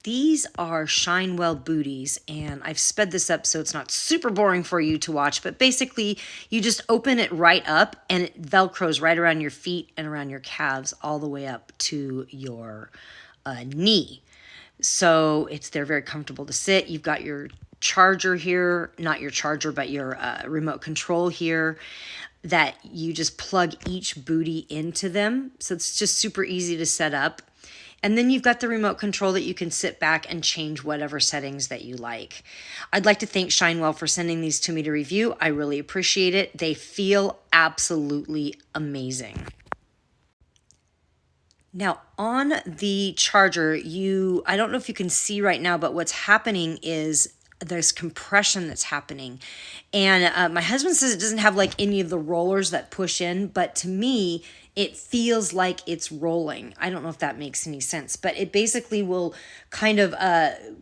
These are Shinewell booties, and I've sped this up so it's not super boring for you to watch, but basically you just open it right up and it Velcros right around your feet and around your calves all the way up to your knee. So they're very comfortable to sit. You've got your charger here, not your charger, but your remote control here that you just plug each booty into them. So it's just super easy to set up. And then you've got the remote control that you can sit back and change whatever settings that you like. I'd like to thank Shinewell for sending these to me to review. I really appreciate it. They feel absolutely amazing. Now on the charger, I don't know if you can see right now, but what's happening is there's compression that's happening. And my husband says it doesn't have like any of the rollers that push in, but to me, it feels like it's rolling. I don't know if that makes any sense, but it basically will kind of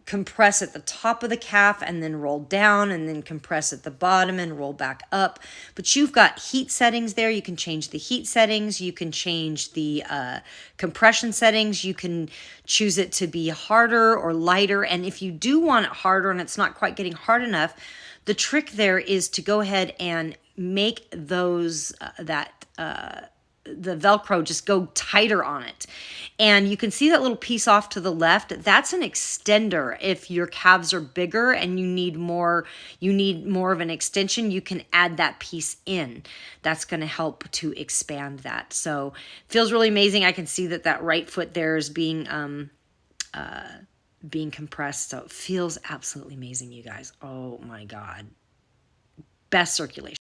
compress at the top of the calf and then roll down and then compress at the bottom and roll back up. But you've got heat settings there. You can change the heat settings. You can change the compression settings. You can choose it to be harder or lighter. And if you do want it harder and it's not quite getting hard enough, the trick there is to go ahead and make those the Velcro just go tighter on it. And you can see that little piece off to the left. That's an extender. If your calves are bigger and you need more of an extension, you can add that piece in. That's going to help to expand that. So feels really amazing. I can see that right foot there is being compressed. So it feels absolutely amazing, you guys. Oh my God. Best circulation.